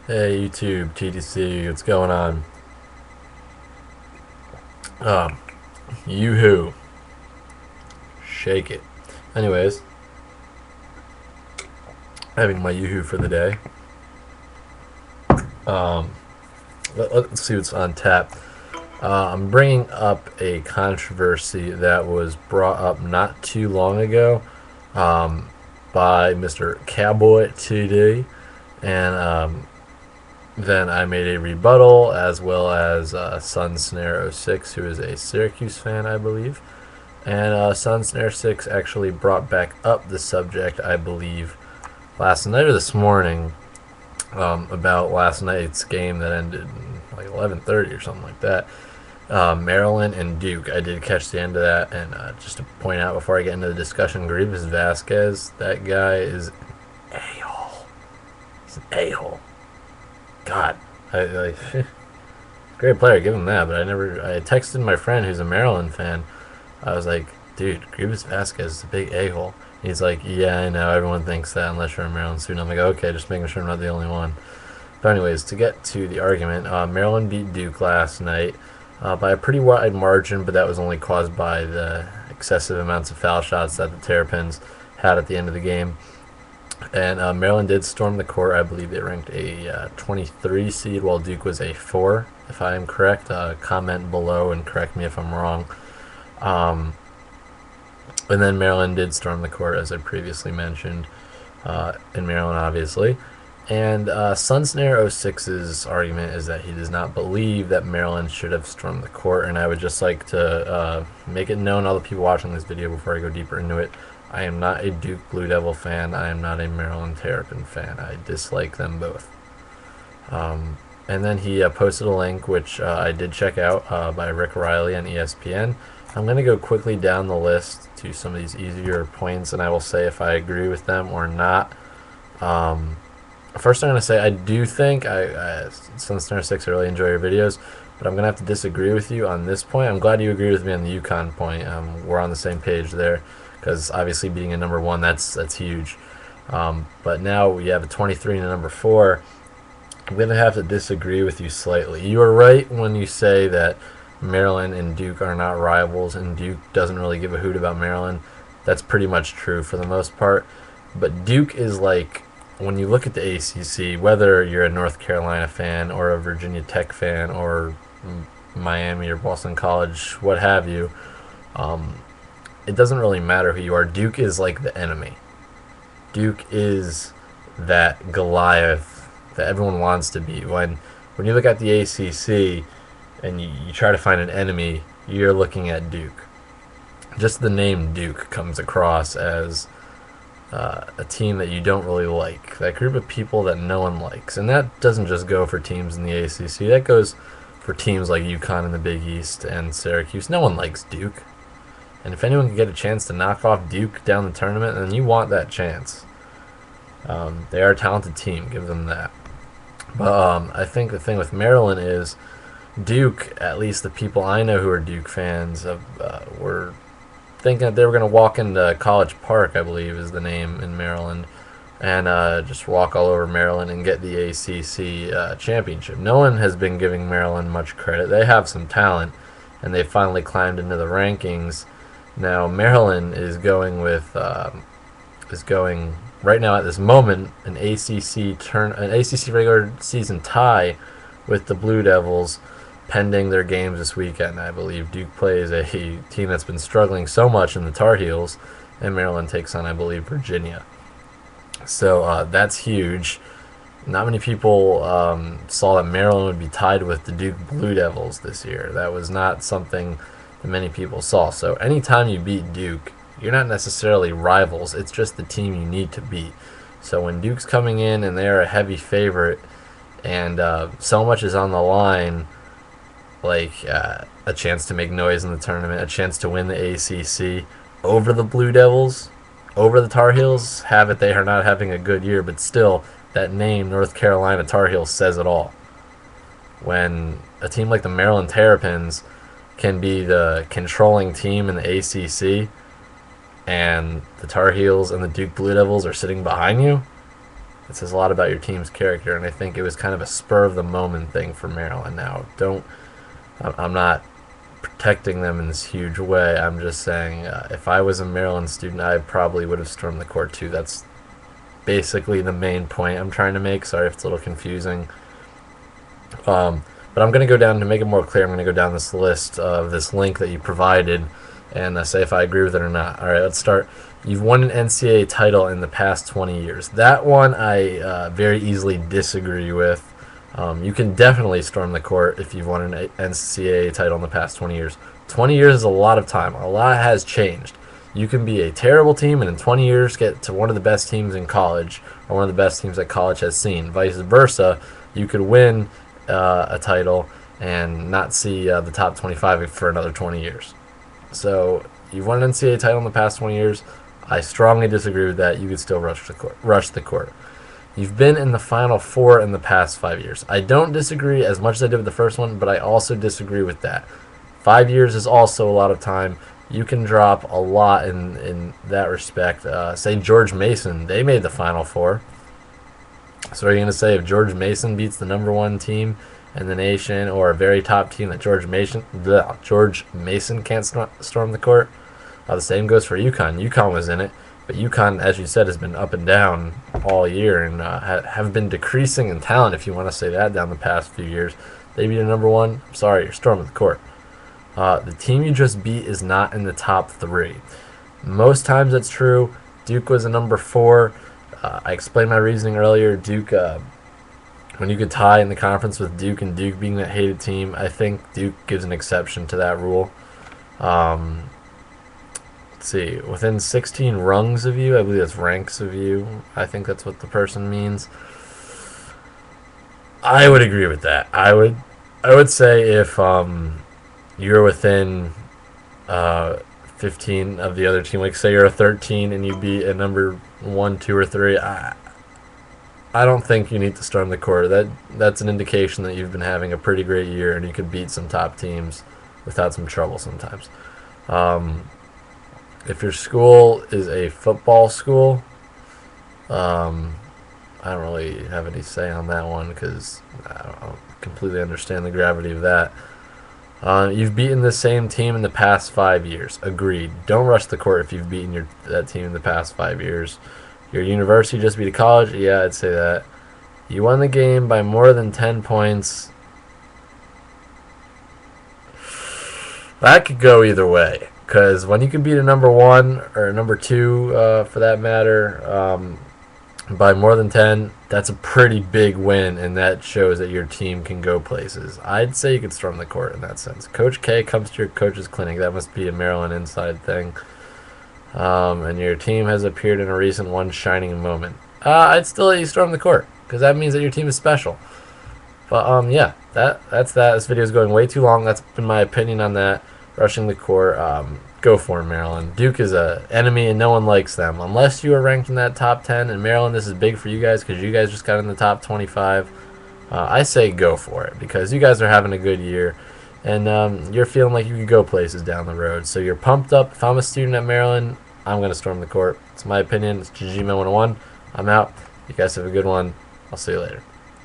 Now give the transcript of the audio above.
Hey YouTube, TDC, what's going on? Um, Yoo-hoo, shake it. Anyways, having my Yoo-hoo for the day. Um, let's see what's on tap. I'm bringing up a controversy that was brought up not too long ago by Mr. Cowboy TD, and then I made a rebuttal as well as Sun Snare 06, who is a Syracuse fan, I believe. And Sun Snare 6 actually brought back up the subject, I believe, last night or this morning, about last night's game that ended like 11:30 or something like that. Maryland and Duke. I did catch the end of that, and just to point out before I get into the discussion, Grievous Vasquez, that guy is an a-hole. He's an a-hole. God, great player, give him that. But I texted my friend who's a Maryland fan. I was like, dude, Grievous Vasquez is a big a-hole. He's like, yeah, I know, everyone thinks that unless you're a Maryland student. I'm like, okay, just making sure I'm not the only one. But anyways, to get to the argument, Maryland beat Duke last night by a pretty wide margin, but that was only caused by the excessive amounts of foul shots that the Terrapins had at the end of the game. And Maryland did storm the court. I believe they ranked a 23 seed, while Duke was a 4, if I am correct. Comment below and correct me if I'm wrong. And then Maryland did storm the court, as I previously mentioned, in Maryland, obviously. And Sunsnare 06's argument is that he does not believe that Maryland should have stormed the court. And I would just like to make it known, all the people watching this video, before I go deeper into it, I am not a Duke Blue Devil fan. I am not a Maryland Terrapin fan. I dislike them both. And then he posted a link, which I did check out, by Rick Riley on ESPN. I'm going to go quickly down the list to some of these easier points, and I will say if I agree with them or not. First, I'm going to say I do think, Sunstar 6, I really enjoy your videos, but I'm going to have to disagree with you on this point. I'm glad you agree with me on the UConn point. We're on the same page there, because obviously beating a number 1, that's huge. But now we have a 23 and a number 4. I'm going to have to disagree with you slightly. You are right when you say that Maryland and Duke are not rivals, and Duke doesn't really give a hoot about Maryland. That's pretty much true for the most part. But Duke is like, when you look at the ACC, whether you're a North Carolina fan or a Virginia Tech fan or Miami or Boston College, what have you, it doesn't really matter who you are. Duke is like the enemy. Duke is that Goliath that everyone wants to be. When you look at the ACC and you try to find an enemy, you're looking at Duke. Just the name Duke comes across as a team that you don't really like. That group of people that no one likes. And that doesn't just go for teams in the ACC. That goes for teams like UConn in the Big East and Syracuse. No one likes Duke. And if anyone can get a chance to knock off Duke down the tournament, then you want that chance. They are a talented team, give them that. But I think the thing with Maryland is Duke, at least the people I know who are Duke fans, were thinking that they were going to walk into College Park, I believe is the name in Maryland, and just walk all over Maryland and get the ACC championship. No one has been giving Maryland much credit. They have some talent, and they finally climbed into the rankings. Now Maryland is going right now at this moment an ACC regular season tie with the Blue Devils, pending their games this weekend. I believe Duke plays a team that's been struggling so much in the Tar Heels, and Maryland takes on, I believe, Virginia. So that's huge. Not many people saw that Maryland would be tied with the Duke Blue Devils this year. That was not something that many people saw. So anytime you beat Duke, you're not necessarily rivals. It's just the team you need to beat. So when Duke's coming in and they're a heavy favorite, and so much is on the line, like a chance to make noise in the tournament, a chance to win the ACC over the Blue Devils, over the Tar Heels, have it they are not having a good year, but still, that name, North Carolina Tar Heels, says it all. When a team like the Maryland Terrapins can be the controlling team in the ACC, and the Tar Heels and the Duke Blue Devils are sitting behind you, It says a lot about your team's character, and I think it was kind of a spur of the moment thing for Maryland. Now, I'm not protecting them in this huge way. I'm just saying, if I was a Maryland student, I probably would have stormed the court too. That's basically the main point I'm trying to make. Sorry if it's a little confusing. But I'm going to go down, to make it more clear, I'm going to go down this list of this link that you provided and say if I agree with it or not. All right, let's start. You've won an NCAA title in the past 20 years. That one I very easily disagree with. You can definitely storm the court if you've won an NCAA title in the past 20 years. 20 years is a lot of time. A lot has changed. You can be a terrible team and in 20 years get to one of the best teams in college, or one of the best teams that college has seen. Vice versa, you could win a title and not see the top 25 for another 20 years. So you've won an NCAA title in the past 20 years. I strongly disagree with that. You could still rush the court. You've been in the Final Four in the past 5 years. I don't disagree as much as I did with the first one, but I also disagree with that. 5 years is also a lot of time. You can drop a lot in that respect. Say George Mason, they made the Final Four. So are you going to say if George Mason beats the #1 team in the nation, or a very top team, that George Mason can't storm the court? The same goes for UConn. UConn was in it, but UConn, as you said, has been up and down all year and have been decreasing in talent, if you want to say that, down the past few years. They beat a #1. I'm sorry, you're storming the court. The team you just beat is not in the top 3. Most times that's true. Duke was a #4. I explained my reasoning earlier. Duke, when you could tie in the conference with Duke, and Duke being that hated team, I think Duke gives an exception to that rule. Let's see, within 16 rungs of you, I believe that's ranks of you. I think that's what the person means. I would agree with that. I would say if you're within 15 of the other team, like say you're a 13 and you beat a #1, 2, or 3, I don't think you need to storm the court. That's an indication that you've been having a pretty great year and you could beat some top teams without some trouble sometimes. If your school is a football school, I don't really have any say on that one because I don't completely understand the gravity of that. You've beaten the same team in the past 5 years. Agreed. Don't rush the court if you've beaten that team in the past 5 years. Your university just beat a college? Yeah, I'd say that. You won the game by more than 10 points. That could go either way. Because when you can beat a #1 or a #2, for that matter, by more than 10, that's a pretty big win, and that shows that your team can go places. I'd say you could storm the court in that sense. Coach K comes to your coach's clinic. That must be a Maryland inside thing. And your team has appeared in a recent one shining moment. I'd still let you storm the court, because that means that your team is special. But yeah, that's that. This video is going way too long. That's been my opinion on that. Rushing the court. Go for it, Maryland. Duke is a enemy and no one likes them. Unless you are ranked in that top 10, and Maryland, this is big for you guys because you guys just got in the top 25. I say go for it because you guys are having a good year and you're feeling like you could go places down the road. So you're pumped up. If I'm a student at Maryland, I'm going to storm the court. It's my opinion. It's GGman 101. I'm out. You guys have a good one. I'll see you later.